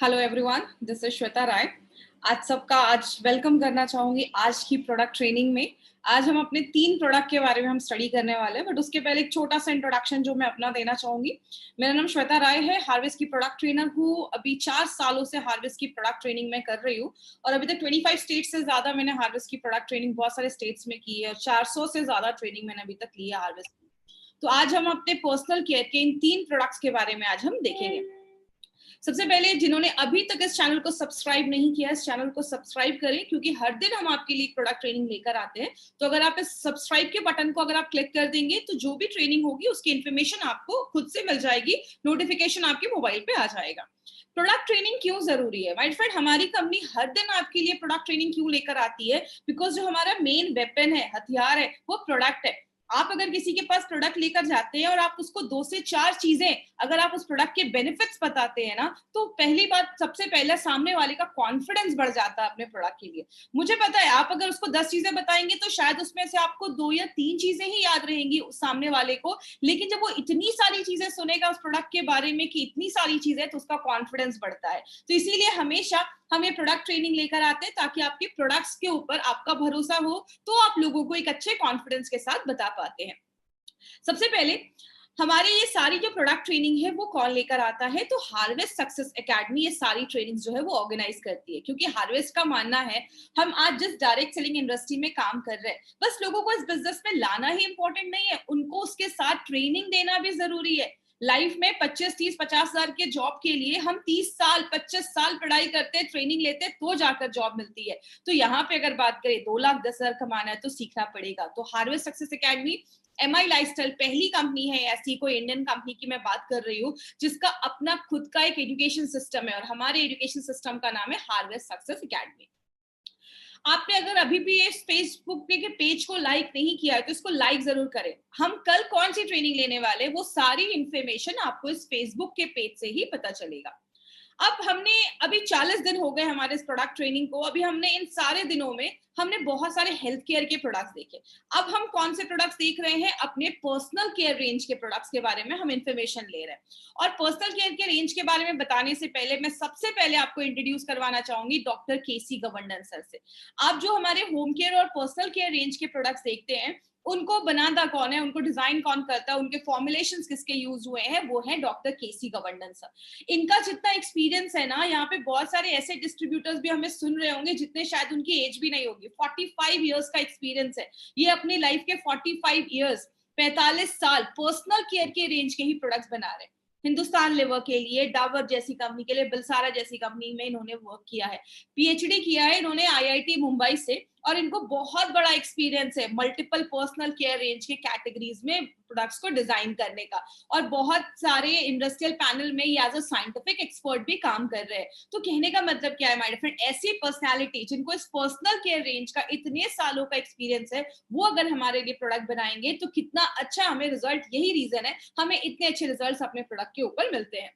Hello everyone, this is Shweta Rai. आज सबका welcome करना चाहूंगी आज की प्रोडक्ट ट्रेनिंग में। आज हम अपने 3 प्रोडक्ट के बारे में हम स्टडी करने वाले हैं, बट उसके पहले एक छोटा सा इंट्रोडक्शन जो मैं अपना देना चाहूंगी। मेरा नाम श्वेता राय है, हार्वेस्ट की प्रोडक्ट ट्रेनर हूँ। अभी 4 सालों से हार्वेस्ट की प्रोडक्ट ट्रेनिंग में कर रही हूँ और अभी तक 25 स्टेट से ज्यादा मैंने हार्वेस्ट की प्रोडक्ट ट्रेनिंग बहुत सारे स्टेट्स में की है। 400 से ज्यादा ट्रेनिंग मैंने अभी तक ली है हार्वेस्ट की। तो आज हम अपने पर्सनल केयर के इन 3 प्रोडक्ट्स के बारे में आज हम देखेंगे। सबसे पहले जिन्होंने अभी तक इस चैनल को सब्सक्राइब नहीं किया, इस चैनल को सब्सक्राइब करें, क्योंकि हर दिन हम आपके लिए प्रोडक्ट ट्रेनिंग लेकर आते हैं। तो अगर आप इस सब्सक्राइब के बटन को अगर आप क्लिक कर देंगे तो जो भी ट्रेनिंग होगी उसकी इन्फॉर्मेशन आपको खुद से मिल जाएगी, नोटिफिकेशन आपके मोबाइल पे आ जाएगा। प्रोडक्ट ट्रेनिंग क्यों जरूरी है माय फ्रेंड? हमारी कंपनी हर दिन आपके लिए प्रोडक्ट ट्रेनिंग क्यों लेकर आती है? बिकॉज जो हमारा मेन वेपन है, हथियार है, वो प्रोडक्ट है। आप अगर किसी के पास प्रोडक्ट लेकर जाते हैं और आप उसको 2 से 4 चीजें अगर आप उस प्रोडक्ट के बेनिफिट्स बताते हैं ना, तो पहली बात, सबसे पहले सामने वाले का कॉन्फिडेंस बढ़ जाता है अपने प्रोडक्ट के लिए। मुझे पता है आप अगर उसको 10 चीजें बताएंगे तो शायद उसमें से आपको 2 या 3 चीजें ही याद रहेंगी उस सामने वाले को, लेकिन जब वो इतनी सारी चीजें सुनेगा उस प्रोडक्ट के बारे में कि इतनी सारी चीजें, तो उसका कॉन्फिडेंस बढ़ता है। तो इसीलिए हमेशा हम ये प्रोडक्ट ट्रेनिंग लेकर आते हैं ताकि आपके प्रोडक्ट्स के ऊपर आपका भरोसा हो, तो आप लोगों को एक अच्छे कॉन्फिडेंस के साथ बता पाते हैं। सबसे पहले हमारे ये सारी जो प्रोडक्ट ट्रेनिंग है वो कौन लेकर आता है? तो हार्वेस्ट सक्सेस एकेडमी ये सारी ट्रेनिंग जो है वो ऑर्गेनाइज करती है, क्योंकि हार्वेस्ट का मानना है हम आज जिस डायरेक्ट सेलिंग इंडस्ट्री में काम कर रहे हैं, बस लोगों को इस बिजनेस में लाना ही इंपॉर्टेंट नहीं है, उनको उसके साथ ट्रेनिंग देना भी जरूरी है। लाइफ में 25, 30, 50 हजार के जॉब के लिए हम 30 साल 25 साल पढ़ाई करते, ट्रेनिंग लेते, तो जाकर जॉब मिलती है। तो यहाँ पे अगर बात करें 2,10,000 कमाना है तो सीखना पड़ेगा। तो harvest success academy MI lifestyle पहली कंपनी है ऐसी, कोई इंडियन कंपनी की मैं बात कर रही हूँ, जिसका अपना खुद का एक एजुकेशन सिस्टम है, और हमारे एजुकेशन सिस्टम का नाम है हार्वेस्ट सक्सेस एकेडमी। आपने अगर अभी भी इस फेसबुक के पेज को लाइक नहीं किया है तो इसको लाइक जरूर करें। हम कल कौन सी ट्रेनिंग लेने वाले, वो सारी इंफॉर्मेशन आपको इस फेसबुक के पेज से ही पता चलेगा। अब हमने अभी 40 दिन हो गए हमारे इस प्रोडक्ट ट्रेनिंग को। अभी हमने इन सारे दिनों में हमने बहुत सारे हेल्थ केयर के प्रोडक्ट्स देखे। अब हम कौन से प्रोडक्ट्स देख रहे हैं? अपने पर्सनल केयर रेंज के प्रोडक्ट्स के बारे में हम इंफॉर्मेशन ले रहे हैं। और पर्सनल केयर के रेंज के बारे में बताने से पहले मैं सबसे पहले आपको इंट्रोड्यूस करवाना चाहूंगी डॉक्टर केसी गवर्नन सर से। आप जो हमारे होम केयर और पर्सनल केयर रेंज के प्रोडक्ट्स देखते हैं, उनको बनाता कौन है, उनको डिजाइन कौन करता है, उनके फॉर्मुलेशंस किसके यूज हुए हैं, वो है डॉक्टर केसी गवर्नन सर। इनका जितना एक्सपीरियंस है ना, यहाँ पे बहुत सारे ऐसे डिस्ट्रीब्यूटर्स भी हमें सुन रहे होंगे जितने शायद उनकी एज भी नहीं होगी। 45 इयर्स का एक्सपीरियंस है। ये अपनी लाइफ के 45 इयर्स, 45 साल पर्सनल केयर के रेंज के ही प्रोडक्ट्स बना रहे हैं। हिंदुस्तान लिवर के लिए, डाबर जैसी कंपनी के लिए, बिलसारा जैसी कंपनी में इन्होंने वर्क किया है। PhD किया है इन्होंने IIT मुंबई से, और इनको बहुत बड़ा एक्सपीरियंस है मल्टीपल पर्सनल केयर रेंज के कैटेगरीज में प्रोडक्ट्स को डिजाइन करने का। और बहुत सारे इंडस्ट्रियल पैनल में ये एज अ साइंटिफिक एक्सपर्ट भी काम कर रहे हैं। तो कहने का मतलब क्या है माय फ्रेंड? ऐसी पर्सनालिटी जिनको इस पर्सनल केयर रेंज का इतने सालों का एक्सपीरियंस है, वो अगर हमारे लिए प्रोडक्ट बनाएंगे तो कितना अच्छा हमें रिजल्ट, यही रीजन है हमें इतने अच्छे रिजल्ट अपने प्रोडक्ट के ऊपर मिलते हैं।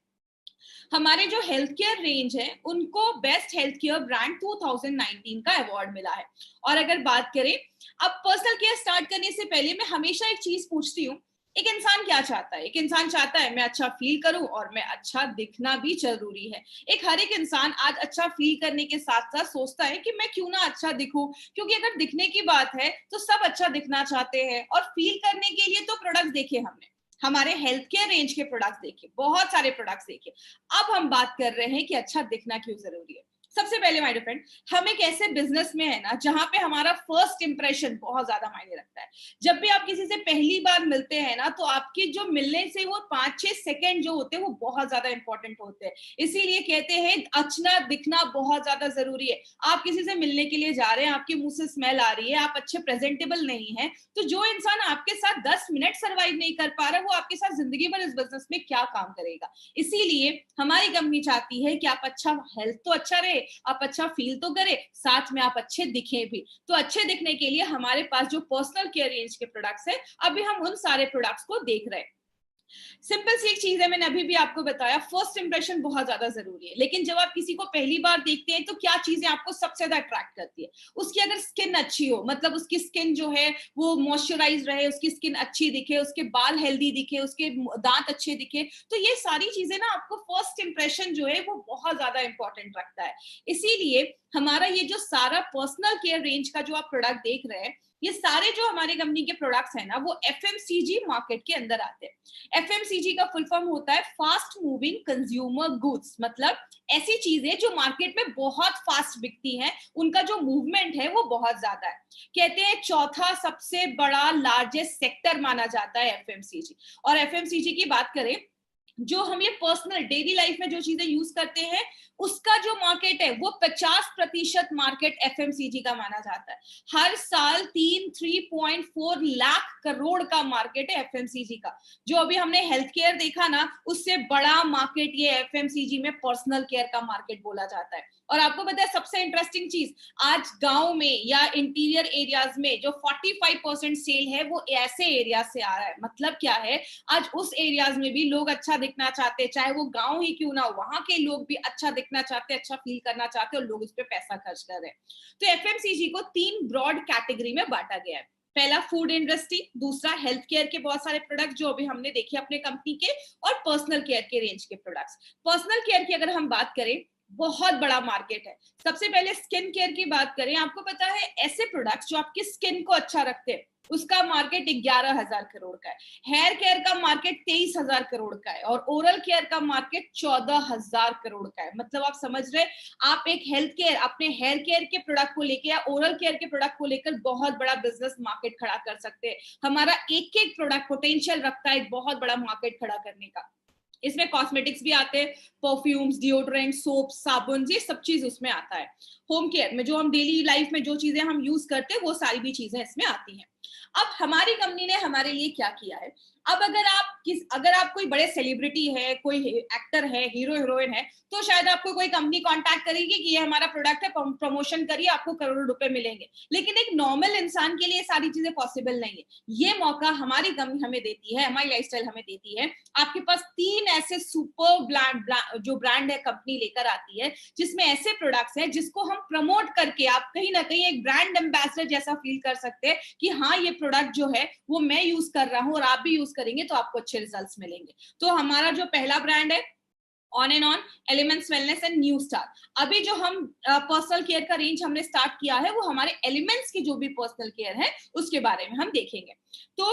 हमारे जो हेल्थ केयर रेंज है उनको बेस्ट हेल्थ केयर ब्रांड 2019 का अवार्ड मिला है। और अगर बात करें, अब पर्सनल केयर स्टार्ट करने से पहले मैं हमेशा एक चीज पूछती हूँ, एक इंसान क्या चाहता है? एक इंसान चाहता है मैं अच्छा फील करूं और मैं अच्छा दिखना भी जरूरी है। हर एक इंसान आज अच्छा फील करने के साथ साथ सोचता है कि मैं क्यों ना अच्छा दिखूं, क्योंकि अगर दिखने की बात है तो सब अच्छा दिखना चाहते हैं। और फील करने के लिए तो प्रोडक्ट देखे हमने, हमारे हेल्थ केयर रेंज के प्रोडक्ट्स देखे, बहुत सारे प्रोडक्ट्स देखे। अब हम बात कर रहे हैं कि अच्छा दिखना क्यों जरूरी है। सबसे पहले माय डियर फ्रेंड, हम एक ऐसे बिजनेस में है ना जहां पे हमारा फर्स्ट इंप्रेशन बहुत ज्यादा मायने रखता है। जब भी आप किसी से पहली बार मिलते हैं ना, तो आपके जो मिलने से वो 5-6 सेकंड जो होते हैं वो बहुत ज्यादा इंपॉर्टेंट होते हैं। इसीलिए कहते हैं अच्छा दिखना बहुत ज्यादा जरूरी है। आप किसी से मिलने के लिए जा रहे हैं, आपके मुंह से स्मेल आ रही है, आप अच्छे प्रेजेंटेबल नहीं है, तो जो इंसान आपके साथ 10 मिनट सर्वाइव नहीं कर पा रहा, वो आपके साथ जिंदगी भर इस बिजनेस में क्या काम करेगा? इसीलिए हमारी कंपनी चाहती है कि आप अच्छा, हेल्थ तो अच्छा रहे, आप अच्छा फील तो करें, साथ में आप अच्छे दिखें भी। तो अच्छे दिखने के लिए हमारे पास जो पर्सनल केयर रेंज के प्रोडक्ट्स है, अभी हम उन सारे प्रोडक्ट्स को देख रहे हैं। सिंपल सी एक चीज है, मैंने अभी भी आपको बताया, फर्स्ट इंप्रेशन बहुत ज्यादा जरूरी है। लेकिन जब आप किसी को पहली बार देखते हैं तो क्या चीजें आपको सबसे ज्यादा अट्रैक्ट करती है? उसकी अगर स्किन अच्छी हो, मतलब उसकी स्किन जो है वो मॉइस्चराइज रहे, उसकी स्किन अच्छी दिखे, उसके बाल हेल्दी दिखे, उसके दांत अच्छे दिखे, तो ये सारी चीजें ना आपको फर्स्ट इंप्रेशन जो है वो बहुत ज्यादा इंपॉर्टेंट रखता है। इसीलिए हमारा ये जो सारा पर्सनल केयर रेंज का जो आप प्रोडक्ट देख रहे हैं, ये सारे जो हमारी कंपनी के प्रोडक्ट्स हैं ना, वो एफएमसीजी मार्केट के अंदर आते हैं। एफएमसीजी का फुल फॉर्म होता है फास्ट मूविंग कंज्यूमर गुड्स, मतलब ऐसी चीजें जो मार्केट में बहुत फास्ट बिकती हैं, उनका जो मूवमेंट है वो बहुत ज्यादा है। कहते हैं चौथा सबसे बड़ा लार्जेस्ट सेक्टर माना जाता है एफएमसीजी। और एफएमसीजी की बात करें, जो हम ये पर्सनल डेली लाइफ में जो चीजें यूज करते हैं, उसका जो मार्केट है वो 50% मार्केट एफएमसीजी का माना जाता है। हर साल 3.4 लाख करोड़ का मार्केट है एफएमसीजी का। जो अभी हमने हेल्थ केयर देखा ना, उससे बड़ा मार्केट ये एफएमसीजी में पर्सनल केयर का मार्केट बोला जाता है। और आपको पता है सबसे इंटरेस्टिंग चीज, आज गांव में या इंटीरियर एरियाज में जो 45% सेल है वो ऐसे एरिया से आ रहा है। मतलब क्या है, आज उस एरियाज में भी लोग अच्छा दिखना चाहते हैं, चाहे वो गांव ही क्यों ना हो, वहां के लोग भी अच्छा दिखना चाहते हैं, अच्छा फील करना चाहते हैं, और लोग उस पर पैसा खर्च कर रहे हैं। तो एफएमसीजी को 3 ब्रॉड कैटेगरी में बांटा गया है। पहला फूड इंडस्ट्री, दूसरा हेल्थ केयर के बहुत सारे प्रोडक्ट जो अभी हमने देखे अपने कंपनी के, और पर्सनल केयर के रेंज के प्रोडक्ट्स। पर्सनल केयर की अगर हम बात करें, बहुत बड़ा मार्केट है। सबसे पहले स्किन केयर की बात करें, आपको पता है ऐसे प्रोडक्ट्स जो आपकी स्किन को अच्छा रखते हैं, उसका मार्केट 11,000 करोड़ का है। हेयर केयर का मार्केट 23,000 करोड़ का है, और ओरल केयर का मार्केट 14,000 करोड़ का है। मतलब आप समझ रहे, आप एक हेल्थ केयर, अपने हेयर केयर के प्रोडक्ट को लेकर या ओरल केयर के प्रोडक्ट को लेकर बहुत बड़ा बिजनेस मार्केट खड़ा कर सकते हैं। हमारा एक एक प्रोडक्ट पोटेंशियल रखता है एक बहुत बड़ा मार्केट खड़ा करने का। इसमें कॉस्मेटिक्स भी आते हैं, परफ्यूम्स, डिओड्रेंट, सोप, साबुन, ये सब चीज उसमें आता है। होम केयर में जो हम डेली लाइफ में जो चीजें हम यूज करते हैं, वो सारी भी चीजें इसमें आती हैं। अब हमारी कंपनी ने हमारे लिए क्या किया है, अब अगर आप कोई बड़े सेलिब्रिटी है, कोई एक्टर है, हीरो हीरोइन है, तो शायद आपको कोई कंपनी कांटेक्ट करेगी कि ये हमारा प्रोडक्ट है, प्रमोशन करिए, आपको करोड़ों रुपए मिलेंगे। लेकिन एक नॉर्मल इंसान के लिए सारी चीजें पॉसिबल नहीं है। ये मौका हमारी कंपनी हमें देती है, हमारी लाइफस्टाइल हमें देती है। आपके पास 3 ऐसे सुपर जो ब्रांड है कंपनी लेकर आती है, जिसमें ऐसे प्रोडक्ट्स हैं जिसको हम प्रमोट करके आप कहीं ना कहीं एक ब्रांड एम्बेसडर जैसा फील कर सकते हैं कि हाँ, ये प्रोडक्ट जो है वो मैं यूज कर रहा हूं और आप भी यूज करेंगे तो आपको अच्छे रिजल्ट्स मिलेंगे। तो हमारा जो पहला ब्रांड है on and on, elements wellness and new star. अभी जो हम पर्सनल केयर का रेंज हमने स्टार्ट किया है, वो हमारे एलिमेंट्स की जो भी पर्सनल केयर है उसके बारे में हम देखेंगे। तो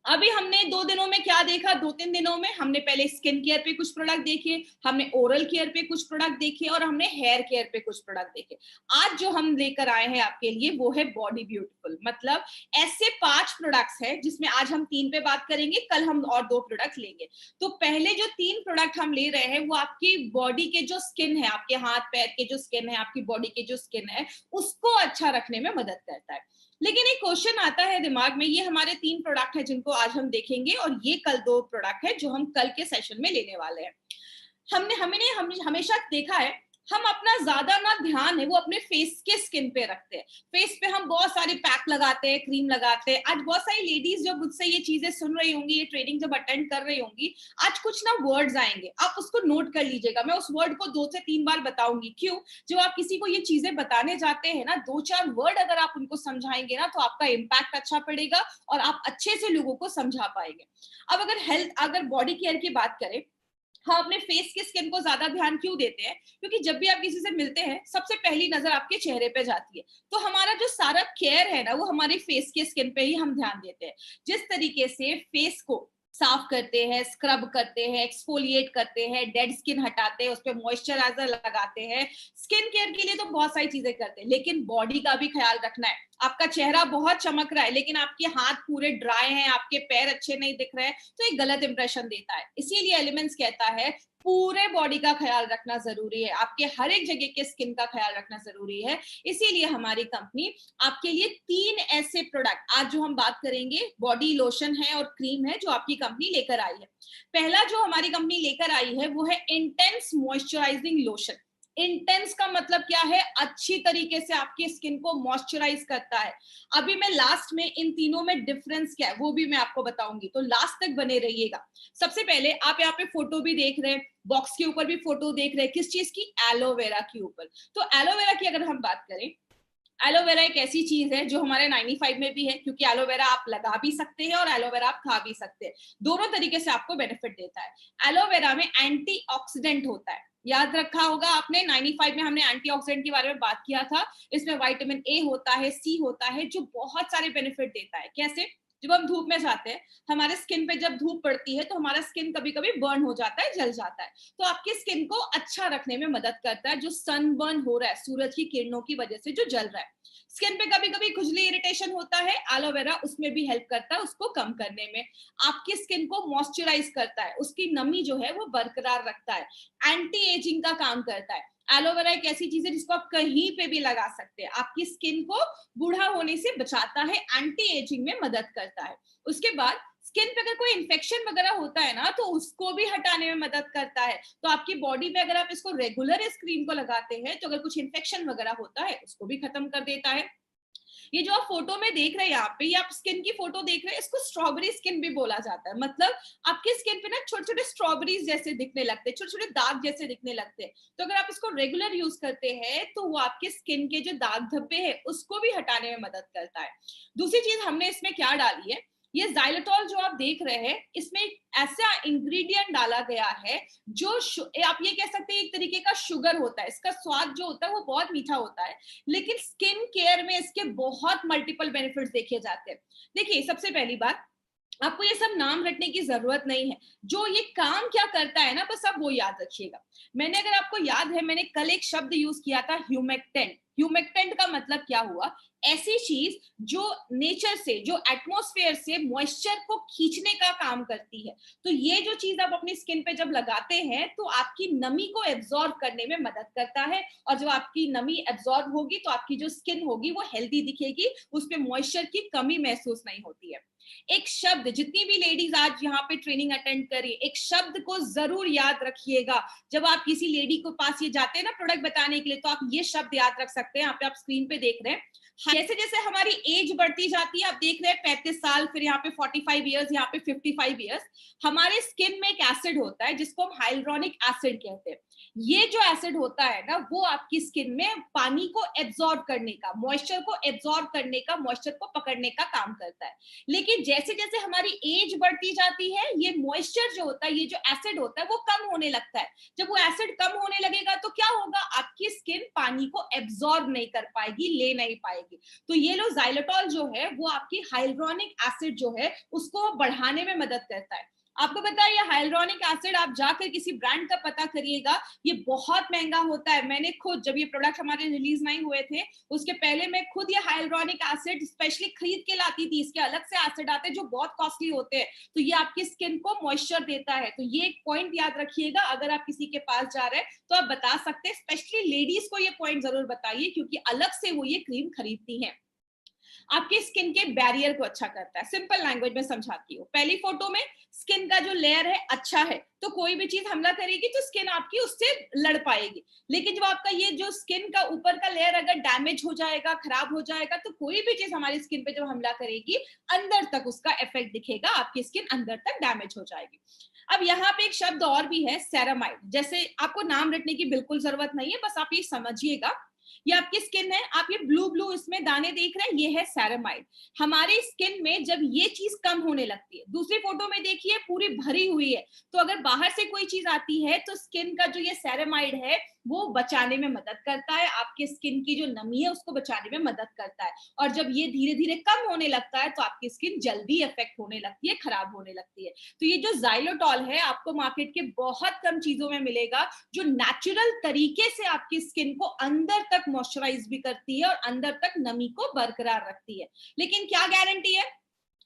अभी हमने 2 दिनों में क्या देखा, 2-3 दिनों में हमने पहले स्किन केयर पे कुछ प्रोडक्ट देखे, हमने ओरल केयर पे कुछ प्रोडक्ट देखे, और हमने हेयर केयर पे कुछ प्रोडक्ट देखे। आज जो हम लेकर आए हैं आपके लिए वो है बॉडी ब्यूटीफुल। मतलब ऐसे 5 प्रोडक्ट्स हैं जिसमें आज हम 3 पे बात करेंगे, कल हम और 2 प्रोडक्ट लेंगे। तो पहले जो 3 प्रोडक्ट हम ले रहे हैं वो आपकी बॉडी के जो स्किन है, आपके हाथ पैर के जो स्किन है, आपकी बॉडी के जो स्किन है, उसको अच्छा रखने में मदद करता है। लेकिन एक क्वेश्चन आता है दिमाग में, ये हमारे 3 प्रोडक्ट है जिनको आज हम देखेंगे, और ये कल 2 प्रोडक्ट है जो हम कल के सेशन में लेने वाले हैं। हमने हमेशा देखा है, हम अपना ज्यादा ना ध्यान है वो अपने फेस के स्किन पे रखते हैं। फेस पे हम बहुत सारे पैक लगाते हैं, क्रीम लगाते हैं। आज बहुत सारी लेडीज जब मुझसे ये चीजें सुन रही होंगी, ये ट्रेनिंग जब अटेंड कर रही होंगी, आज कुछ ना वर्ड्स आएंगे, आप उसको नोट कर लीजिएगा। मैं उस वर्ड को 2 से 3 बार बताऊंगी। क्यों? जब आप किसी को ये चीजें बताने जाते हैं ना, 2-4 वर्ड अगर आप उनको समझाएंगे ना, तो आपका इम्पैक्ट अच्छा पड़ेगा और आप अच्छे से लोगों को समझा पाएंगे। अब अगर बॉडी केयर की बात करें, हम अपने फेस की स्किन को ज्यादा ध्यान क्यों देते हैं? क्योंकि जब भी आप किसी से मिलते हैं, सबसे पहली नजर आपके चेहरे पे जाती है। तो हमारा जो सारा केयर है ना, वो हमारी फेस की स्किन पे ही हम ध्यान देते हैं। जिस तरीके से फेस को साफ करते हैं, स्क्रब करते हैं, एक्सफोलिएट करते हैं, डेड स्किन हटाते हैं, उस पर मॉइस्चराइजर लगाते हैं, स्किन केयर के लिए तो बहुत सारी चीजें करते हैं, लेकिन बॉडी का भी ख्याल रखना है। आपका चेहरा बहुत चमक रहा है लेकिन आपके हाथ पूरे ड्राई हैं, आपके पैर अच्छे नहीं दिख रहे हैं, तो एक गलत इंप्रेशन देता है। इसीलिए एलिमेंट्स कहता है पूरे बॉडी का ख्याल रखना जरूरी है, आपके हर एक जगह के स्किन का ख्याल रखना जरूरी है। इसीलिए हमारी कंपनी आपके लिए 3 ऐसे प्रोडक्ट, आज जो हम बात करेंगे, बॉडी लोशन है और क्रीम है, जो आपकी कंपनी लेकर आई है। पहला जो हमारी कंपनी लेकर आई है वो है इंटेंस मॉइस्चराइजिंग लोशन। इंटेंस का मतलब क्या है, अच्छी तरीके से आपकी स्किन को मॉइस्चराइज करता है। अभी मैं लास्ट में इन तीनों में डिफरेंस क्या है वो भी मैं आपको बताऊंगी, तो लास्ट तक बने रहिएगा। सबसे पहले आप यहाँ पे फोटो भी देख रहे हैं, बॉक्स के ऊपर भी फोटो देख रहे हैं, किस चीज की, एलोवेरा के ऊपर। तो एलोवेरा की अगर हम बात करें, एलोवेरा एक ऐसी चीज है जो हमारे 95 में भी है, क्योंकि एलोवेरा आप लगा भी सकते हैं और एलोवेरा आप खा भी सकते हैं, दोनों तरीके से आपको बेनिफिट देता है। एलोवेरा में एंटीऑक्सीडेंट होता है, याद रखा होगा आपने, 95 में हमने एंटीऑक्सीडेंट के बारे में बात किया था। इसमें विटामिन ए होता है, सी होता है, जो बहुत सारे बेनिफिट देता है। कैसे? जब हम धूप में जाते हैं, हमारे स्किन पे जब धूप पड़ती है तो हमारा स्किन कभी कभी बर्न हो जाता है, जल जाता है, तो आपकी स्किन को अच्छा रखने में मदद करता है। जो सन बर्न हो रहा है सूरज की किरणों की वजह से जो जल रहा है, स्किन पे कभी कभी खुजली इरिटेशन होता है, एलोवेरा उसमें भी हेल्प करता है उसको कम करने में। आपकी स्किन को मॉइस्चराइज करता है, उसकी नमी जो है वो बरकरार रखता है, एंटी एजिंग का काम करता है। एलोवेरा एक ऐसी चीज है जिसको आप कहीं पे भी लगा सकते हैं, आपकी स्किन को बूढ़ा होने से बचाता है, एंटी एजिंग में मदद करता है। उसके बाद स्किन पे अगर कोई इन्फेक्शन वगैरह होता है ना, तो उसको भी हटाने में मदद करता है। तो आपकी बॉडी में अगर आप इसको रेगुलर इस क्रीम को लगाते हैं तो अगर कुछ इन्फेक्शन वगैरह होता है उसको भी खत्म कर देता है। ये जो आप फोटो में देख रहे हैं, यहाँ पे ये आप स्किन की फोटो देख रहे हैं, इसको स्ट्रॉबेरी स्किन भी बोला जाता है। मतलब आपके स्किन पे ना छोटे छोटे स्ट्रॉबेरीज जैसे दिखने लगते हैं, छोटे छोटे दाग जैसे दिखने लगते हैं। तो अगर आप इसको रेगुलर यूज करते हैं तो वो आपके स्किन के जो दाग धब्बे हैं उसको भी हटाने में मदद करता है। दूसरी चीज हमने इसमें क्या डाली है, ये जाइलेटॉल जो आप देख रहे हैं, इसमें एक ऐसा इंग्रेडिएंट डाला गया है जो आप ये कह सकते हैं एक तरीके का शुगर होता है। इसका स्वाद जो होता है वो बहुत मीठा होता है, लेकिन स्किन केयर में इसके बहुत मल्टीपल बेनिफिट्स देखे जाते हैं। देखिए, सबसे पहली बात, आपको ये सब नाम रटने की जरूरत नहीं है, जो ये काम क्या करता है ना, बस आप वो याद रखिएगा। मैंने, अगर आपको याद है, मैंने कल एक शब्द यूज किया था, ह्यूमेक्टेंट। ह्यूमेक्टेंट का मतलब क्या हुआ, ऐसी चीज जो नेचर से, जो एटमॉस्फेयर से मॉइस्चर को खींचने का काम करती है। तो ये जो चीज आप अपनी स्किन पे जब लगाते हैं तो आपकी नमी को एब्जॉर्ब करने में मदद करता है, और जब आपकी नमी एब्जॉर्ब होगी तो आपकी जो स्किन होगी वो हेल्दी दिखेगी, उसमें मॉइस्चर की कमी महसूस नहीं होती है। एक शब्द, जितनी भी लेडीज आज यहाँ पे ट्रेनिंग अटेंड करी, एक शब्द को जरूर याद रखिएगा। जब आप किसी लेडी को पास ये जाते हैं ना प्रोडक्ट बताने के लिए, तो आप ये शब्द याद रख सकते हैं। यहाँ पे आप स्क्रीन पे देख रहे हैं, जैसे जैसे हमारी एज बढ़ती जाती है, आप देख रहे हैं 35 साल, फिर यहाँ पे 45 ईयर्स, यहाँ पे 55 ईयर्स, हमारे स्किन में एक एसिड होता है जिसको हम हाइलुरोनिक एसिड कहते हैं। ये जो एसिड होता है ना, वो आपकी स्किन में पानी को एब्जॉर्ब करने का, मॉइस्चर को एब्जॉर्ब करने का, मॉइस्चर को पकड़ने का काम करता है। लेकिन जैसे जैसे हमारी एज बढ़ती जाती है, ये मॉइस्चर जो होता है, ये जो एसिड होता है, वो कम होने लगता है। जब वो एसिड कम होने लगेगा तो क्या होगा, आपकी स्किन पानी को एब्जॉर्ब नहीं कर पाएगी, ले नहीं पाएगी। तो ये लो जाइलेटॉल जो है वो आपकी हाइलुरोनिक एसिड जो है उसको बढ़ाने में मदद करता है। आपको पता है, ये हाइलुरोनिक एसिड आप जाकर किसी ब्रांड का पता करिएगा, ये बहुत महंगा होता है। मैंने खुद, जब ये प्रोडक्ट हमारे रिलीज नहीं हुए थे उसके पहले, मैं खुद ये हाइलुरोनिक एसिड स्पेशली खरीद के लाती थी। इसके अलग से एसिड आते हैं जो बहुत कॉस्टली होते हैं, तो ये आपकी स्किन को मॉइस्चर देता है। तो ये एक पॉइंट याद रखिएगा, अगर आप किसी के पास जा रहे हैं तो आप बता सकते हैं। स्पेशली लेडीज को ये पॉइंट जरूर बताइए, क्योंकि अलग से वो ये क्रीम खरीदती हैं। आपके स्किन के बैरियर को अच्छा करता है। सिंपल लैंग्वेज में समझाती हूँ। पहली फोटो में स्किन का जो लेयर है अच्छा है, तो कोई भी चीज हमला करेगी तो स्किन आपकी उससे लड़ पाएगी। लेकिन जब आपका ये जो स्किन का ऊपर का लेयर अगर डैमेज हो जाएगा, खराब हो जाएगा, तो कोई भी चीज हमारी स्किन पे जब हमला करेगी, अंदर तक उसका इफेक्ट दिखेगा, आपकी स्किन अंदर तक डैमेज हो जाएगी। अब यहाँ पे एक शब्द और भी है, सेरामाइड। जैसे आपको नाम रटने की बिल्कुल जरूरत नहीं है, बस आप ये समझिएगा, ये आपकी स्किन है, आप ये ब्लू ब्लू इसमें दाने देख रहे हैं, ये है सेरामाइड। हमारी स्किन में जब ये चीज कम होने लगती है, दूसरी फोटो में देखिए पूरी भरी हुई है, तो अगर बाहर से कोई चीज आती है तो स्किन का जो ये सेरामाइड है वो बचाने में मदद करता है, आपके स्किन की जो नमी है उसको बचाने में मदद करता है। और जब ये धीरे धीरे कम होने लगता है तो आपकी स्किन जल्दी इफेक्ट होने लगती है, खराब होने लगती है। तो ये जो जाइलेटॉल है आपको मार्केट के बहुत कम चीजों में मिलेगा, जो नेचुरल तरीके से आपकी स्किन को अंदर तक मॉइस्चराइज भी करती है और अंदर तक नमी को बरकरार रखती है। लेकिन क्या गारंटी है,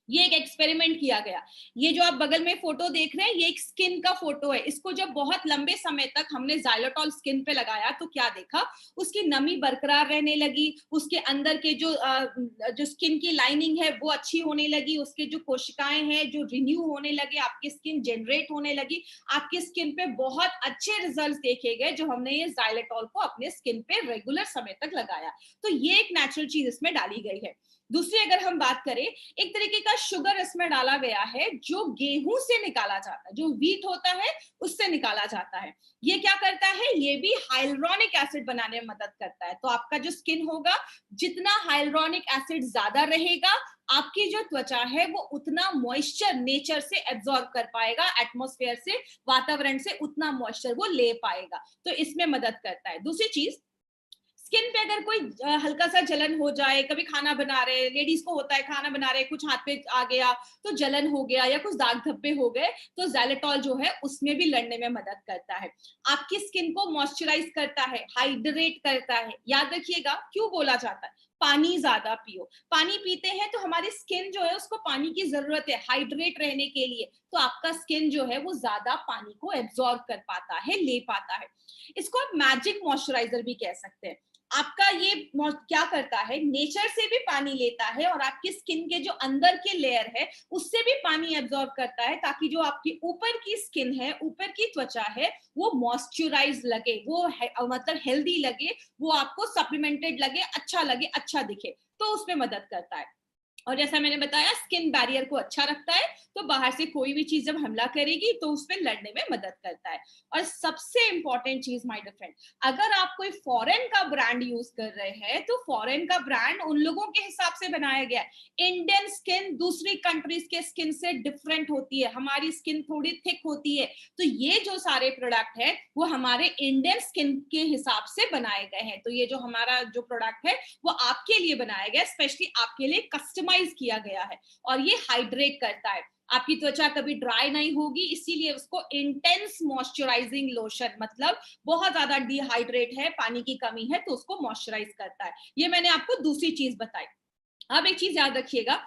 ये एक एक्सपेरिमेंट किया गया। ये जो आप बगल में फोटो देख रहे हैं, ये एक स्किन का फोटो है। इसको जब बहुत लंबे समय तक हमने ज़ाइलोटॉल स्किन पे लगाया तो क्या देखा, उसकी नमी बरकरार रहने लगी, उसके अंदर के जो स्किन की लाइनिंग है वो अच्छी होने लगी, उसके जो कोशिकाएं हैं जो रिन्यू होने लगे, आपकी स्किन जनरेट होने लगी। आपकी स्किन पे बहुत अच्छे रिजल्ट्स देखे गए जो हमने ये ज़ाइलोटॉल को अपने स्किन पे रेगुलर समय तक लगाया। तो ये एक नेचुरल चीज इसमें डाली गई है। दूसरी अगर हम बात करें, एक तरीके का शुगर इसमें डाला गया है जो गेहूं से निकाला जाता है, जो व्हीट होता है उससे निकाला जाता है। ये क्या करता है, ये भी हाइलुरोनिक एसिड बनाने में मदद करता है। तो आपका जो स्किन होगा, जितना हाइलुरोनिक एसिड ज्यादा रहेगा, आपकी जो त्वचा है वो उतना मॉइस्चर नेचर से एब्जॉर्ब कर पाएगा, एटमॉस्फेयर से, वातावरण से उतना मॉइस्चर वो ले पाएगा। तो इसमें मदद करता है। दूसरी चीज, स्किन पे अगर कोई हल्का सा जलन हो जाए, कभी खाना बना रहे, लेडीज को होता है खाना बना रहे, कुछ हाथ पे आ गया तो जलन हो गया या कुछ दाग धब्बे हो गए, तो ज़ाइलोटॉल जो है उसमें भी लड़ने में मदद करता है। आपकी स्किन को मॉइस्चराइज करता है, हाइड्रेट करता है। याद रखिएगा क्यों बोला जाता है, पानी ज्यादा पियो। पानी पीते हैं तो हमारी स्किन जो है उसको पानी की जरूरत है हाइड्रेट रहने के लिए, तो आपका स्किन जो है वो ज्यादा पानी को एब्जॉर्ब कर पाता है, ले पाता है। इसको आप मैजिक मॉइस्चराइजर भी कह सकते हैं। आपका ये क्या करता है, नेचर से भी पानी लेता है और आपकी स्किन के जो अंदर के लेयर है उससे भी पानी एब्जॉर्ब करता है, ताकि जो आपकी ऊपर की स्किन है, ऊपर की त्वचा है, वो मॉइस्चराइज लगे, वो मतलब हेल्दी लगे, वो आपको सप्लीमेंटेड लगे, अच्छा लगे, अच्छा दिखे, तो उसमें मदद करता है। और जैसा मैंने बताया, स्किन बैरियर को अच्छा रखता है, तो बाहर से कोई भी चीज जब हमला करेगी तो उसमें लड़ने में मदद करता है। और सबसे इंपॉर्टेंट चीज माय डियर फ्रेंड, अगर आप कोई फॉरेन का ब्रांड यूज कर रहे हैं तो फॉरेन का ब्रांड उन लोगों के हिसाब से बनाया गया है। इंडियन स्किन दूसरी कंट्रीज के स्किन से डिफरेंट होती है, हमारी स्किन थोड़ी थिक होती है, तो ये जो सारे प्रोडक्ट है वो हमारे इंडियन स्किन के हिसाब से बनाए गए हैं। तो ये जो हमारा जो प्रोडक्ट है वो आपके लिए बनाया गया, स्पेशली आपके लिए कस्टमाइज किया गया है। और ये हाइड्रेट करता है, आपकी त्वचा कभी ड्राई नहीं होगी, इसीलिए उसको इंटेंस मॉइस्चराइजिंग लोशन, मतलब बहुत ज्यादा डिहाइड्रेट है, पानी की कमी है तो उसको मॉइस्चराइज करता है। ये मैंने आपको दूसरी चीज बताई। अब एक चीज याद रखिएगा,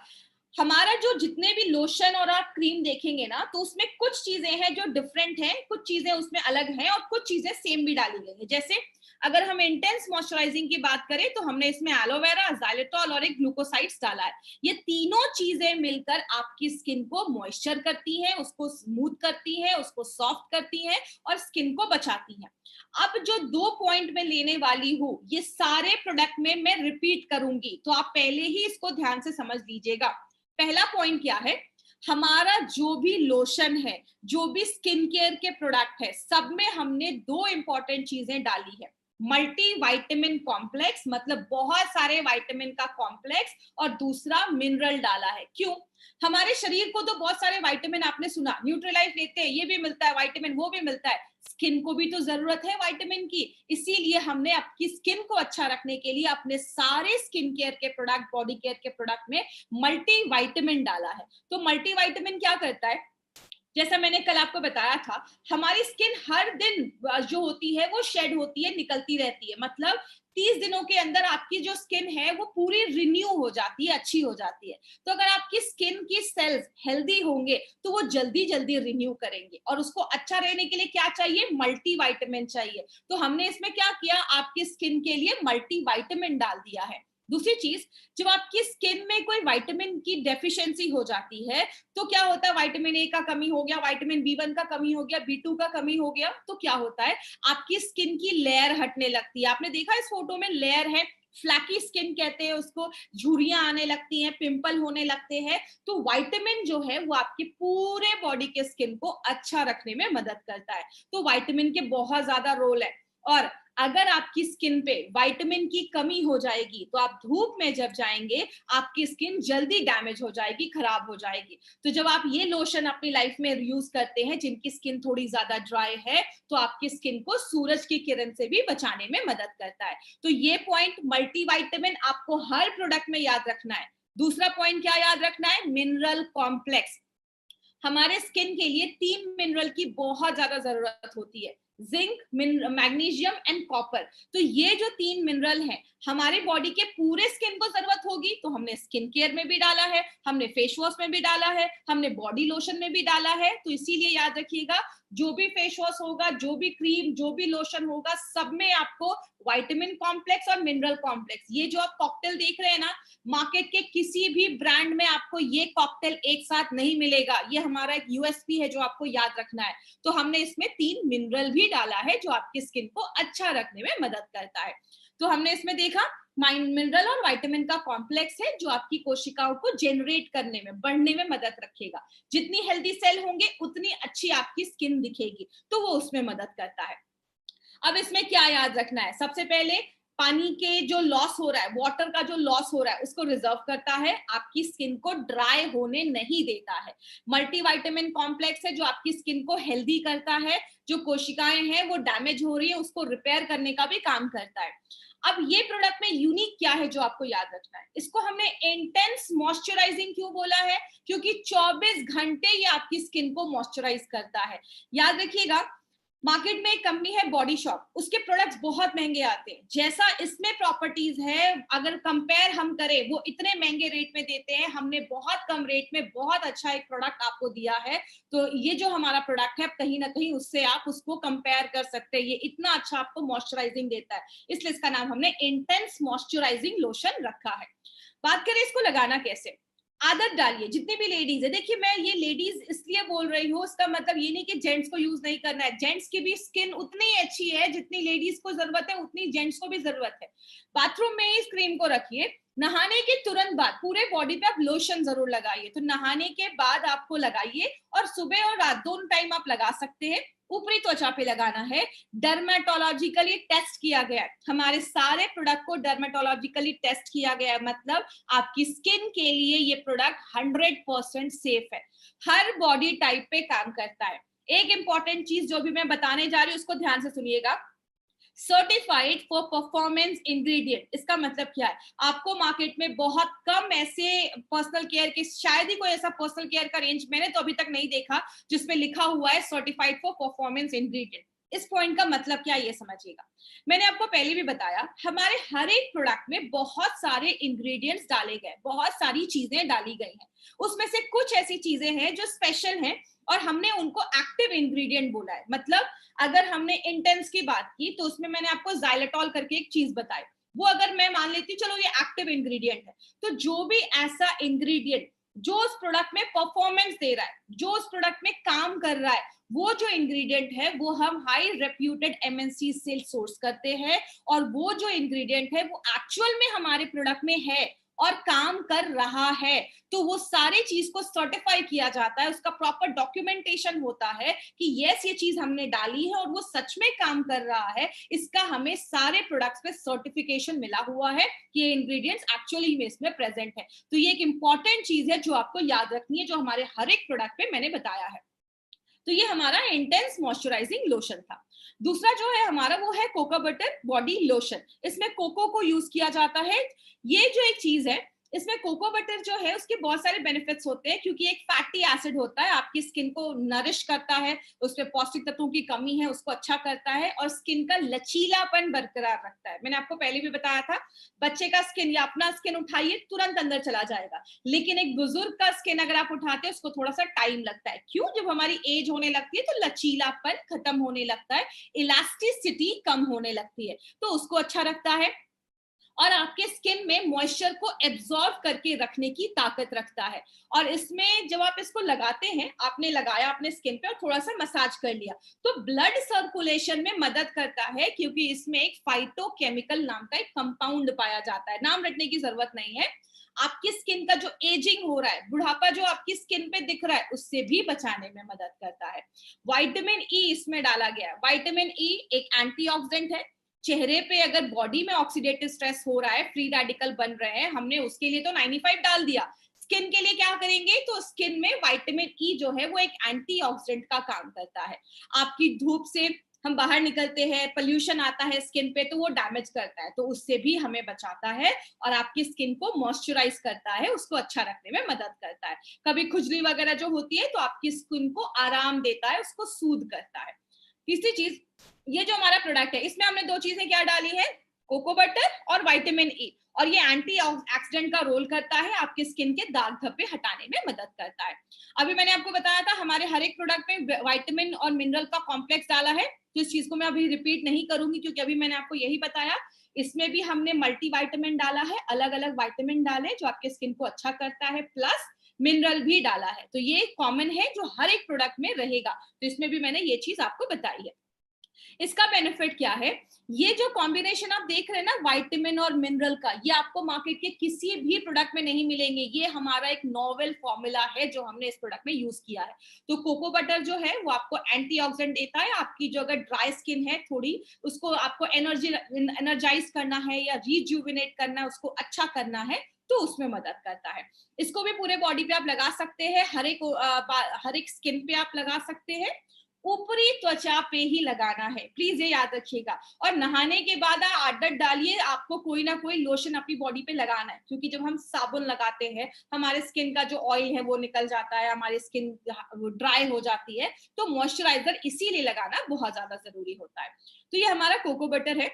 हमारा जो जितने भी लोशन और आप क्रीम देखेंगे ना, तो उसमें कुछ चीजें हैं जो डिफरेंट हैं, कुछ चीजें उसमें अलग हैं और कुछ चीजें सेम भी डाली गई है। जैसे अगर हम इंटेंस मॉइस्चराइजिंग की बात करें तो हमने इसमें एलोवेरा, ज़ाइलोटॉल और एक ग्लूकोसाइड्स डाला है। ये तीनों चीजें मिलकर आपकी स्किन को मॉइस्चर करती हैं, उसको स्मूथ करती हैं, उसको सॉफ्ट करती हैं और स्किन को बचाती हैं। अब जो 2 पॉइंट में लेने वाली हूँ, ये सारे प्रोडक्ट में मैं रिपीट करूंगी, तो आप पहले ही इसको ध्यान से समझ लीजिएगा। पहला पॉइंट क्या है, हमारा जो भी लोशन है, जो भी स्किन केयर के प्रोडक्ट है, सब में हमने 2 इंपॉर्टेंट चीजें डाली है। मल्टी वाइटामिन कॉम्प्लेक्स, मतलब बहुत सारे वाइटामिन का कॉम्प्लेक्स, और दूसरा मिनरल डाला है। क्यों, हमारे शरीर को तो बहुत सारे वाइटामिन, आपने सुना न्यूट्रीलाइफ लेते हैं, ये भी मिलता है वाइटामिन, वो भी मिलता है, स्किन को भी तो जरूरत है विटामिन की। इसीलिए हमने आपकी स्किन को अच्छा रखने के लिए अपने सारे स्किन केयर के प्रोडक्ट, बॉडी केयर के प्रोडक्ट में मल्टी वाइटामिन डाला है। तो मल्टी वाइटामिन क्या करता है, जैसा मैंने कल आपको बताया था, हमारी स्किन हर दिन जो होती है वो शेड होती है, निकलती रहती है, मतलब 30 दिनों के अंदर आपकी जो स्किन है वो पूरी रिन्यू हो जाती है, अच्छी हो जाती है। तो अगर आपकी स्किन की सेल्स हेल्दी होंगे तो वो जल्दी जल्दी रिन्यू करेंगे, और उसको अच्छा रहने के लिए क्या चाहिए, मल्टी वाइटामिन चाहिए। तो हमने इसमें क्या किया, आपकी स्किन के लिए मल्टी वाइटामिन डाल दिया है। दूसरी चीज, जब आपकी स्किन में कोई विटामिन की डेफिशिएंसी हो जाती है तो क्या होता है, विटामिन ए का कमी हो गया, विटामिन बी1 का कमी हो गया, बी2 का कमी हो गया, तो क्या होता है, आपकी स्किन की लेयर हटने लगती है। आपने देखा इस फोटो में लेयर है, फ्लैकी स्किन कहते हैं उसको, झुर्रियां आने लगती हैं, पिंपल होने लगते हैं। तो विटामिन जो है वो आपकी पूरे बॉडी के स्किन को अच्छा रखने में मदद करता है। तो विटामिन के बहुत ज्यादा रोल है। और अगर आपकी स्किन पे विटामिन की कमी हो जाएगी तो आप धूप में जब जाएंगे आपकी स्किन जल्दी डैमेज हो जाएगी, खराब हो जाएगी। तो जब आप ये लोशन अपनी लाइफ में यूज करते हैं, जिनकी स्किन थोड़ी ज्यादा ड्राई है, तो आपकी स्किन को सूरज की किरण से भी बचाने में मदद करता है। तो ये पॉइंट मल्टीविटामिन आपको हर प्रोडक्ट में याद रखना है। दूसरा पॉइंट क्या याद रखना है, मिनरल कॉम्प्लेक्स। हमारे स्किन के लिए 3 मिनरल की बहुत ज्यादा जरूरत होती है, जिंक, मैग्नीशियम एंड कॉपर। तो ये जो 3 मिनरल हैं, हमारे बॉडी के पूरे स्किन को जरूरत होगी तो हमने स्किन केयर में भी डाला है, हमने फेस वॉश में भी डाला है, हमने बॉडी लोशन में भी डाला है। तो इसीलिए याद रखिएगा, जो भी फेस वॉश होगा, जो भी क्रीम, जो भी लोशन होगा, सब में आपको विटामिन कॉम्प्लेक्स और मिनरल कॉम्प्लेक्स, ये जो आप कॉकटेल देख रहे हैं ना, मार्केट के किसी भी ब्रांड में आपको ये कॉकटेल एक साथ नहीं मिलेगा। ये हमारा एक यूएसपी है जो आपको याद रखना है। तो हमने इसमें 3 मिनरल भी डाला है जो आपकी स्किन को अच्छा रखने में मदद करता है। तो हमने इसमें देखा मिनरल और विटामिन का कॉम्प्लेक्स है जो आपकी कोशिकाओं को जनरेट करने में, बढ़ने में मदद रखेगा। जितनी हेल्दी सेल होंगे उतनी अच्छी आपकी स्किन दिखेगी, तो वो उसमें मदद करता है। अब इसमें क्या याद रखना है, सबसे पहले पानी के जो लॉस हो रहा है, वाटर का जो लॉस हो रहा है, उसको रिजर्व करता है, आपकी स्किन को ड्राई होने नहीं देता है। मल्टीविटामिन कॉम्प्लेक्स है जो आपकी स्किन को हेल्दी करता है, जो कोशिकाएं हैं वो डैमेज हो रही है उसको रिपेयर करने का भी काम करता है। अब ये प्रोडक्ट में यूनिक क्या है जो आपको याद रखना है, इसको हमने इंटेंस मॉइस्चराइजिंग क्यों बोला है, क्योंकि 24 घंटे ये आपकी स्किन को मॉइस्चराइज करता है। याद रखिएगा, मार्केट में एक कंपनी है बॉडी शॉप, उसके प्रोडक्ट्स बहुत महंगे आते हैं। जैसा इसमें प्रॉपर्टीज है, अगर कंपेयर हम करें, वो इतने महंगे रेट में देते हैं, हमने बहुत कम रेट में बहुत अच्छा एक प्रोडक्ट आपको दिया है। तो ये जो हमारा प्रोडक्ट है, कहीं ना कहीं उससे आप उसको कंपेयर कर सकते हैं, ये इतना अच्छा आपको मॉइस्चराइजिंग देता है, इसलिए इसका नाम हमने इंटेंस मॉइस्चराइजिंग लोशन रखा है। बात करें इसको लगाना कैसे, आदत डालिए। जितनी भी लेडीज है, देखिए मैं ये लेडीज इसलिए बोल रही हूँ, उसका मतलब ये नहीं कि जेंट्स को यूज नहीं करना है, जेंट्स की भी स्किन उतनी अच्छी है, जितनी लेडीज को जरूरत है उतनी जेंट्स को भी जरूरत है। बाथरूम में इस क्रीम को रखिए, नहाने के तुरंत बाद पूरे बॉडी पे आप लोशन जरूर लगाइए। तो नहाने के बाद आपको लगाइए, और सुबह और रात दोनों टाइम आप लगा सकते हैं। ऊपरी त्वचा पे लगाना है, डर्मेटोलॉजिकली टेस्ट किया गया है, हमारे सारे प्रोडक्ट को डर्मेटोलॉजिकली टेस्ट किया गया है, मतलब आपकी स्किन के लिए ये प्रोडक्ट 100% सेफ है, हर बॉडी टाइप पे काम करता है। एक इंपॉर्टेंट चीज जो भी मैं बताने जा रही हूँ उसको ध्यान से सुनिएगा, सर्टिफाइड फॉर परफॉर्मेंस इंग्रेडिएंट, इसका मतलब क्या है, आपको मार्केट में बहुत कम ऐसे पर्सनल केयर के, शायद ही कोई ऐसा पर्सनल केयर का रेंज मैंने तो अभी तक नहीं देखा जिसमें लिखा हुआ है सर्टिफाइड फॉर परफॉर्मेंस इंग्रेडिएंट। इस पॉइंट का मतलब क्या है ये समझिएगा। मैंने आपको पहले भी बताया, हमारे हर एक प्रोडक्ट में बहुत सारे इंग्रेडिएंट्स डाले गए, बहुत सारी चीजें डाली गई हैं, उसमें से कुछ ऐसी चीजें हैं जो स्पेशल हैं और हमने उनको एक्टिव इंग्रेडिएंट बोला है। मतलब अगर हमने इंटेंस की बात की तो उसमें मैंने आपको जाइलेटॉल करके एक चीज बताई, वो अगर मैं मान लेती हूँ चलो ये एक्टिव इंग्रेडिएंट है, तो जो भी ऐसा इंग्रेडिएंट जो उस प्रोडक्ट में परफॉर्मेंस दे रहा है, जो उस प्रोडक्ट में काम कर रहा है, वो जो इंग्रेडिएंट है वो हम हाई रेप्यूटेड एमएनसी से सोर्स करते हैं, और वो जो इंग्रेडिएंट है वो एक्चुअल में हमारे प्रोडक्ट में है और काम कर रहा है, तो वो सारे चीज को सर्टिफाई किया जाता है, उसका प्रॉपर डॉक्यूमेंटेशन होता है कि यस ये चीज हमने डाली है और वो सच में काम कर रहा है, इसका हमें सारे प्रोडक्ट्स पे सर्टिफिकेशन मिला हुआ है कि ये इंग्रेडिएंट्स एक्चुअली में इसमें प्रेजेंट है। तो ये एक इंपॉर्टेंट चीज है जो आपको याद रखनी है, जो हमारे हर एक प्रोडक्ट पे मैंने बताया है। तो ये हमारा इंटेंस मॉइस्चराइजिंग लोशन था। दूसरा जो है हमारा वो है कोको बटर बॉडी लोशन, इसमें कोको को यूज किया जाता है। ये जो एक चीज है, इसमें कोको बटर जो है उसके बहुत सारे बेनिफिट्स होते हैं, क्योंकि एक फैटी एसिड होता है, आपकी स्किन को नरिश करता है, उसमें पौष्टिक तत्वों की कमी है उसको अच्छा करता है, और स्किन का लचीलापन बरकरार रखता है। मैंने आपको पहले भी बताया था, बच्चे का स्किन या अपना स्किन उठाइए तुरंत अंदर चला जाएगा, लेकिन एक बुजुर्ग का स्किन अगर आप उठाते हैं उसको थोड़ा सा टाइम लगता है। क्यों? जब हमारी एज होने लगती है तो लचीलापन खत्म होने लगता है, इलास्टिसिटी कम होने लगती है, तो उसको अच्छा रखता है, और आपके स्किन में मॉइस्चर को एब्जॉर्ब करके रखने की ताकत रखता है। और इसमें जब आप इसको लगाते हैं, आपने लगाया अपने स्किन पे और थोड़ा सा मसाज कर लिया, तो ब्लड सर्कुलेशन में मदद करता है, क्योंकि इसमें एक फाइटोकेमिकल नाम का एक कंपाउंड पाया जाता है, नाम रटने की जरूरत नहीं है। आपकी स्किन का जो एजिंग हो रहा है, बुढ़ापा जो आपकी स्किन पे दिख रहा है, उससे भी बचाने में मदद करता है। विटामिन ई इसमें डाला गया है। विटामिन ई एक एंटीऑक्सीडेंट है, चेहरे पे अगर बॉडी में ऑक्सीडेटिव स्ट्रेस हो रहा है, फ्री रेडिकल बन रहे हैं, हमने उसके लिए तो 95 डाल दिया, स्किन के लिए क्या करेंगे, तो स्किन में विटामिन ई जो है वो एक एंटीऑक्सीडेंट का काम करता है। आपकी धूप से हम बाहर निकलते हैं, पोल्यूशन आता है स्किन पे, तो वो डैमेज करता है, तो उससे भी हमें बचाता है, और आपकी स्किन को मॉइस्चराइज करता है, उसको अच्छा रखने में मदद करता है। कभी खुजली वगैरह जो होती है तो आपकी स्किन को आराम देता है, उसको सूद करता है। तीसरी चीज, ये जो हमारा प्रोडक्ट है इसमें हमने दो चीजें क्या डाली है, कोको बटर और विटामिन ई, और ये एंटी ऑक्सीडेंट का रोल करता है, आपके स्किन के दाग धब्बे हटाने में मदद करता है। अभी मैंने आपको बताया था हमारे हर एक प्रोडक्ट में विटामिन और मिनरल का कॉम्प्लेक्स डाला है, तो इस चीज को मैं अभी रिपीट नहीं करूंगी क्योंकि अभी मैंने आपको यही बताया। इसमें भी हमने मल्टीविटामिन डाला है, अलग अलग विटामिन डाले जो आपके स्किन को अच्छा करता है, प्लस मिनरल भी डाला है। तो ये कॉमन है जो हर एक प्रोडक्ट में रहेगा, तो इसमें भी मैंने ये चीज आपको बताई है। इसका बेनिफिट क्या है, ये जो कॉम्बिनेशन आप देख रहे हैं ना विटामिन और मिनरल का, ये आपको मार्केट के किसी भी प्रोडक्ट में नहीं मिलेंगे। ये हमारा एक नोवेल फॉर्मूला है जो हमने इस प्रोडक्ट में यूज किया है। तो कोको बटर जो है वो आपको एंटीऑक्सीडेंट देता है, आपकी जो अगर ड्राई स्किन है थोड़ी, उसको आपको एनर्जाइज करना है या रिजुविनेट करना है, उसको अच्छा करना है, तो उसमें मदद करता है। इसको भी पूरे बॉडी पे आप लगा सकते हैं, हर एक स्किन पे आप लगा सकते हैं, ऊपरी त्वचा पे ही लगाना है, प्लीज ये याद रखिएगा। और नहाने के बाद आदत डालिए, आपको कोई ना कोई लोशन अपनी बॉडी पे लगाना है, क्योंकि जब हम साबुन लगाते हैं हमारे स्किन का जो ऑयल है वो निकल जाता है, हमारी स्किन ड्राई हो जाती है, तो मॉइस्चराइजर इसीलिए लगाना बहुत ज्यादा जरूरी होता है। तो ये हमारा कोको बटर है।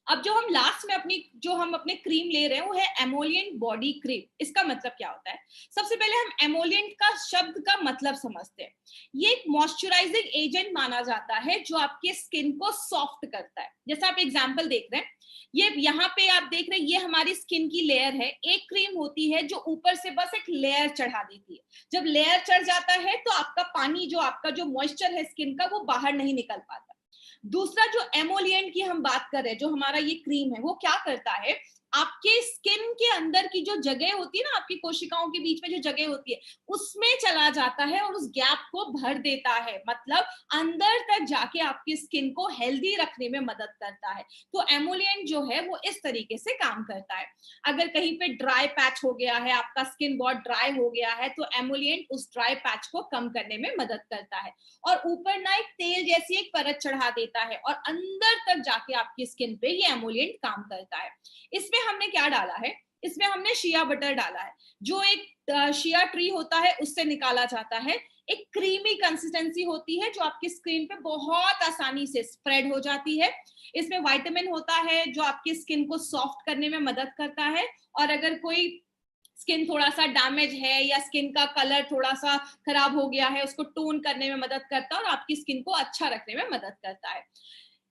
अब जो हम लास्ट में अपने क्रीम ले रहे हैं वो है एमोलिएंट बॉडी क्रीम। इसका मतलब क्या होता है, सबसे पहले हम एमोलिएंट का शब्द का मतलब समझते हैं। ये एक मॉइस्चराइजिंग एजेंट माना जाता है जो आपके स्किन को सॉफ्ट करता है। जैसा आप एग्जांपल देख रहे हैं, ये यहाँ पे आप देख रहे हैं, ये हमारी स्किन की लेयर है। एक क्रीम होती है जो ऊपर से बस एक लेयर चढ़ा देती है। जब लेयर चढ़ जाता है तो आपका पानी, जो आपका जो मॉइस्चर है स्किन का, वो बाहर नहीं निकल पाता। दूसरा जो एमोलिएंट की हम बात कर रहे हैं, जो हमारा ये क्रीम है, वो क्या करता है, आपके स्किन के अंदर की जो जगह होती है ना, आपकी कोशिकाओं के बीच में जो जगह होती है, उसमें चला जाता है और उस गैप को भर देता है। मतलब अंदर तक जाके आपकी स्किन को हेल्दी रखने में मदद करता है। तो एमोलिएंट जो है वो इस तरीके से काम करता है। अगर कहीं पे ड्राई पैच हो गया है, आपका स्किन बहुत ड्राई हो गया है, तो एमोलिएंट उस ड्राई पैच को कम करने में मदद करता है। और ऊपर ना एक तेल जैसी एक परत चढ़ा देता है और अंदर तक जाके आपकी स्किन पे ये एमोलिएंट काम करता है। इसमें हमने क्या डाला है, इसमें हमने शिया बटर डाला है, जो एक शिया ट्री होता है उससे निकाला जाता है। एक क्रीमी कंसिस्टेंसी होती है जो आपकी स्किन पे बहुत आसानी से स्प्रेड हो जाती है। इसमें विटामिन होता है जो आपकी स्किन को सॉफ्ट करने में मदद करता है। और अगर कोई स्किन थोड़ा सा डैमेज है या स्किन का कलर थोड़ा सा खराब हो गया है, उसको टोन करने में मदद करता है और आपकी स्किन को अच्छा रखने में मदद करता है।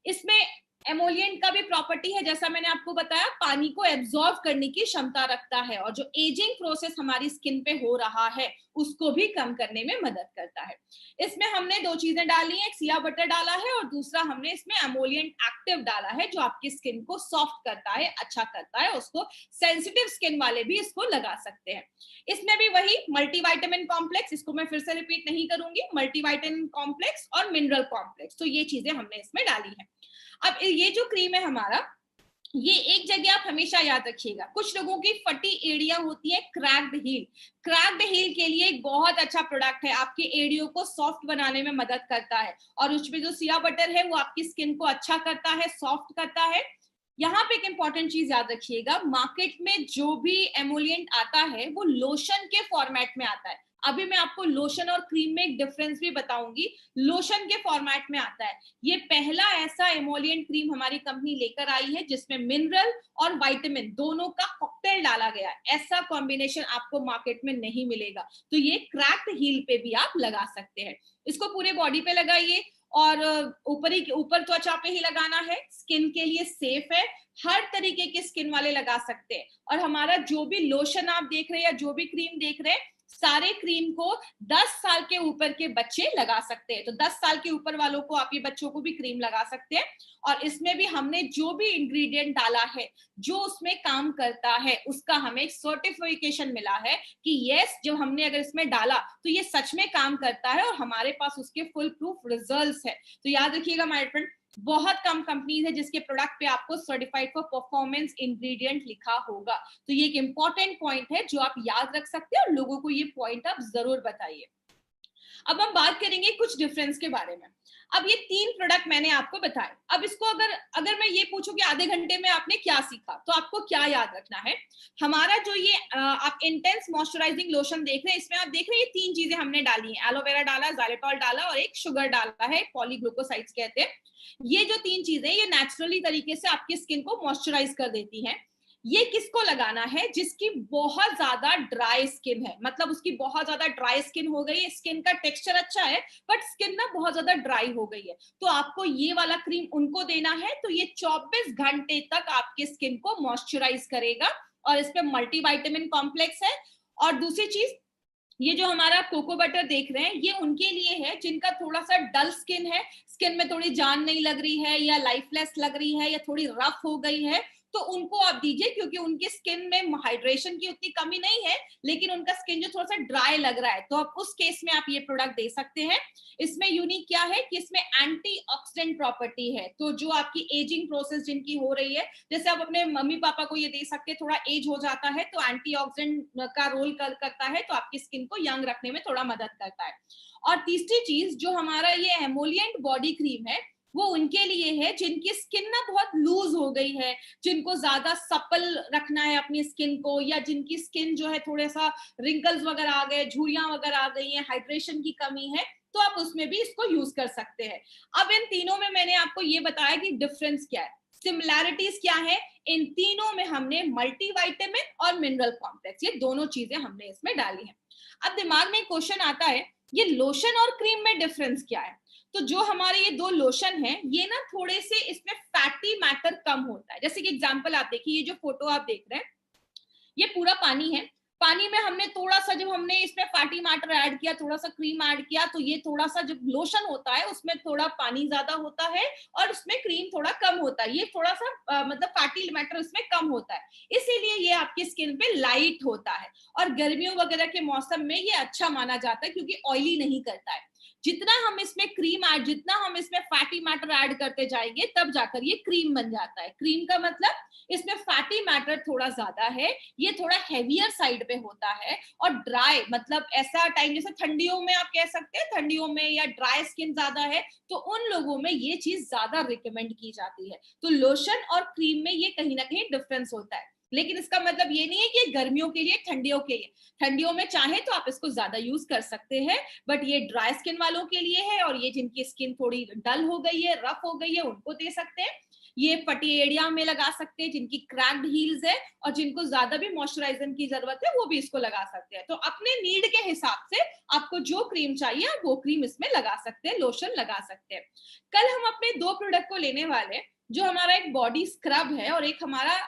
इसमें एमोलिएंट का भी प्रॉपर्टी है, जैसा मैंने आपको बताया, पानी को एब्जॉर्ब करने की क्षमता रखता है और जो एजिंग प्रोसेस हमारी स्किन पे हो रहा है उसको भी कम करने में मदद करता है। इसमें हमने दो चीजें डाली हैं, एक सिया बटर डाला है और दूसरा हमने इसमें एमोलिएंट एक्टिव डाला है जो आपकी स्किन को सॉफ्ट करता है, अच्छा करता है। उसको सेंसिटिव स्किन वाले भी इसको लगा सकते हैं। इसमें भी वही मल्टीविटामिन कॉम्प्लेक्स, इसको मैं फिर से रिपीट नहीं करूंगी, मल्टीविटामिन कॉम्प्लेक्स और मिनरल कॉम्प्लेक्स, तो ये चीजें हमने इसमें डाली है। अब ये जो क्रीम है हमारा, ये एक जगह आप हमेशा याद रखिएगा, कुछ लोगों की फटी एड़ियां होती है, क्रैक्ड हील। क्रैक्ड हील के लिए एक बहुत अच्छा प्रोडक्ट है, आपके एड़ियों को सॉफ्ट बनाने में मदद करता है। और उसमें जो सिया बटर है वो आपकी स्किन को अच्छा करता है, सॉफ्ट करता है। यहाँ पे एक इंपॉर्टेंट चीज याद रखिएगा, मार्केट में जो भी एमोलिएंट आता है वो लोशन के फॉर्मेट में आता है। अभी मैं आपको लोशन और क्रीम में एक डिफरेंस भी बताऊंगी। लोशन के फॉर्मेट में आता है। ये पहला ऐसा एमोलिएंट क्रीम हमारी कंपनी लेकर आई है जिसमें मिनरल और विटामिन दोनों का कॉकटेल डाला गया है। ऐसा कॉम्बिनेशन आपको मार्केट में नहीं मिलेगा। तो ये क्रैक्ड हील पे भी आप लगा सकते हैं। इसको पूरे बॉडी पे लगाइए और ऊपर त्वचा पे ही लगाना है। स्किन के लिए सेफ है, हर तरीके के स्किन वाले लगा सकते हैं। और हमारा जो भी लोशन आप देख रहे हैं या जो भी क्रीम देख रहे हैं, सारे क्रीम को 10 साल के ऊपर के बच्चे लगा सकते हैं। तो 10 साल के ऊपर वालों को, आप ये बच्चों को भी क्रीम लगा सकते हैं। और इसमें भी हमने जो भी इंग्रेडिएंट डाला है, जो उसमें काम करता है, उसका हमें सर्टिफिकेशन मिला है कि यस, जो हमने अगर इसमें डाला तो ये सच में काम करता है और हमारे पास उसके फुल प्रूफ रिजल्ट्स है। तो याद रखिएगा माय फ्रेंड, बहुत कम कंपनीज है जिसके प्रोडक्ट पे आपको सर्टिफाइड फॉर परफॉर्मेंस इंग्रेडिएंट लिखा होगा। तो ये एक इंपॉर्टेंट पॉइंट है जो आप याद रख सकते हैं और लोगों को ये पॉइंट आप जरूर बताइए। अब हम बात करेंगे कुछ डिफरेंस के बारे में। अब ये 3 प्रोडक्ट मैंने आपको बताए। अब इसको अगर मैं ये पूछूं कि आधे घंटे में आपने क्या सीखा, तो आपको क्या याद रखना है। हमारा जो ये आप इंटेंस मॉइस्चराइजिंग लोशन देख रहे हैं, इसमें आप देख रहे हैं ये 3 चीजें हमने डाली हैं, एलोवेरा डाला, ज़ाइलेटॉल डाला और एक शुगर डाला है, पॉलीग्लूकोसाइड्स कहते हैं। ये जो 3 चीजें ये नेचुरली तरीके से आपकी स्किन को मॉइस्चराइज कर देती हैं। ये किसको लगाना है? जिसकी बहुत ज्यादा ड्राई स्किन है, मतलब उसकी बहुत ज्यादा ड्राई स्किन हो गई है, स्किन का टेक्सचर अच्छा है बट स्किन ना बहुत ज्यादा ड्राई हो गई है, तो आपको ये वाला क्रीम उनको देना है। तो ये 24 घंटे तक आपकी स्किन को मॉइस्चराइज करेगा और इस पे मल्टीविटामिन कॉम्प्लेक्स है। और दूसरी चीज, ये जो हमारा कोको बटर देख रहे हैं, ये उनके लिए है जिनका थोड़ा सा डल स्किन है, स्किन में थोड़ी जान नहीं लग रही है या लाइफलेस लग रही है या थोड़ी रफ हो गई है, तो उनको आप दीजिए, क्योंकि उनकी स्किन में हाइड्रेशन की उतनी कमी नहीं है लेकिन उनका स्किन जो थोड़ा सा ड्राई लग रहा है, तो आप उस केस में आप ये प्रोडक्ट दे सकते हैं। इसमें यूनिक क्या है कि इसमें एंटीऑक्सीडेंट प्रॉपर्टी है, तो जो आपकी एजिंग प्रोसेस जिनकी हो रही है, जैसे आप अपने मम्मी पापा को ये दे सकते हैं, थोड़ा एज हो जाता है तो एंटीऑक्सीडेंट का रोल करता है, तो आपकी स्किन को यंग रखने में थोड़ा मदद करता है। और तीसरी चीज, जो हमारा ये एमोलिएंट बॉडी क्रीम है, वो उनके लिए है जिनकी स्किन ना बहुत लूज हो गई है, जिनको ज्यादा सपल रखना है अपनी स्किन को, या जिनकी स्किन जो है थोड़ा सा रिंकल्स वगैरह आ गए, झुर्रियां वगैरह आ गई हैं, हाइड्रेशन की कमी है, तो आप उसमें भी इसको यूज कर सकते हैं। अब इन तीनों में मैंने आपको ये बताया कि डिफरेंस क्या है, सिमिलैरिटीज क्या है। इन तीनों में हमने मल्टीविटामिन और मिनरल कॉम्प्लेक्स, ये दोनों चीजें हमने इसमें डाली है। अब दिमाग में क्वेश्चन आता है, ये लोशन और क्रीम में डिफरेंस क्या है? तो जो हमारे ये दो लोशन है, ये ना थोड़े से इसमें फैटी मैटर कम होता है। जैसे कि एग्जांपल आप देखिए, ये जो फोटो आप देख रहे हैं, ये पूरा पानी है, पानी में हमने थोड़ा सा, जब हमने इसमें फैटी मैटर ऐड किया, थोड़ा सा क्रीम ऐड किया, तो ये थोड़ा सा, जब लोशन होता है उसमें थोड़ा पानी ज्यादा होता है और उसमें क्रीम थोड़ा कम होता है, ये थोड़ा सा मतलब फैटी मैटर उसमें कम होता है, इसीलिए ये आपकी स्किन पे लाइट होता है। और गर्मियों वगैरह के मौसम में ये अच्छा माना जाता है क्योंकि ऑयली नहीं करता है। जितना हम इसमें क्रीम ऐड, जितना हम इसमें फैटी मैटर ऐड करते जाएंगे, तब जाकर ये क्रीम बन जाता है। क्रीम का मतलब इसमें फैटी मैटर थोड़ा ज्यादा है, ये थोड़ा हेवियर साइड पे होता है, और ड्राई मतलब ऐसा टाइम, जैसे ठंडियों में आप कह सकते हैं, ठंडियों में या ड्राई स्किन ज्यादा है, तो उन लोगों में ये चीज ज्यादा रिकमेंड की जाती है। तो लोशन और क्रीम में ये कहीं ना कहीं डिफरेंस होता है, लेकिन इसका मतलब ये नहीं है कि गर्मियों के लिए, ठंडियों के लिए, ठंडियों में चाहे तो आप इसको ज्यादा यूज कर सकते हैं, बट ये ड्राई स्किन वालों के लिए है, और ये जिनकी स्किन थोड़ी डल हो गई है, रफ हो गई है, उनको दे सकते हैं। ये फटी एड़िया में लगा सकते हैं, जिनकी क्रैक्ड हील्स है और जिनको ज्यादा भी मॉइस्चराइजर की जरूरत है, वो भी इसको लगा सकते हैं। तो अपने नीड के हिसाब से आपको जो क्रीम चाहिए आप वो क्रीम इसमें लगा सकते हैं, लोशन लगा सकते हैं। कल हम अपने दो प्रोडक्ट को लेने वाले हैं, जो हमारा एक बॉडी स्क्रब है और एक हमारा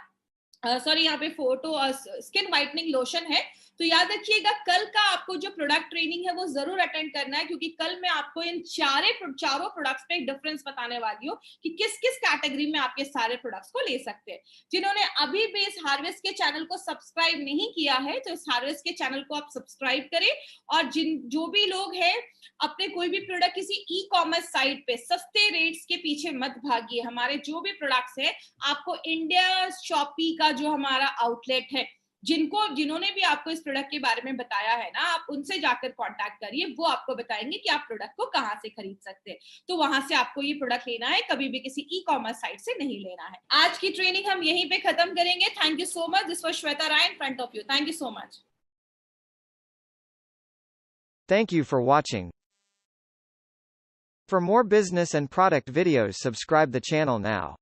सॉरी यहाँ पे फोटो स्किन व्हाइटनिंग लोशन है। तो याद रखिएगा, कल का आपको जो प्रोडक्ट ट्रेनिंग है वो जरूर अटेंड करना है, क्योंकि कल मैं आपको इन चारों प्रोडक्ट्स पे एक डिफरेंस बताने वाली हूँ कि किस किस कैटेगरी में आप ये सारे प्रोडक्ट्स को ले सकते हैं। जिन्होंने अभी भी इस हार्वेस्ट के चैनल को सब्सक्राइब नहीं किया है, तो इस हार्वेस्ट के चैनल को आप सब्सक्राइब करें। और जो भी लोग हैं, अपने कोई भी प्रोडक्ट किसी ई कॉमर्स साइट पे सस्ते रेट्स के पीछे मत भागिए। हमारे जो भी प्रोडक्ट्स है, आपको इंडिया शॉपी का जो हमारा आउटलेट है, जिन्होंने भी आपको इस प्रोडक्ट के बारे में बताया है ना, आप उनसे जाकर कांटेक्ट करिए, वो आपको बताएंगे कि आप प्रोडक्ट को कहां से खरीद सकते हैं। तो वहां से आपको ये प्रोडक्ट लेना है, कभी भी किसी ई कॉमर्स साइट से नहीं लेना है। आज की ट्रेनिंग हम यहीं पे खत्म करेंगे। Thank you so much. This was Shweta Rai in front of you. Thank you so much. Thank you for watching. For more business and product videos, subscribe the channel now.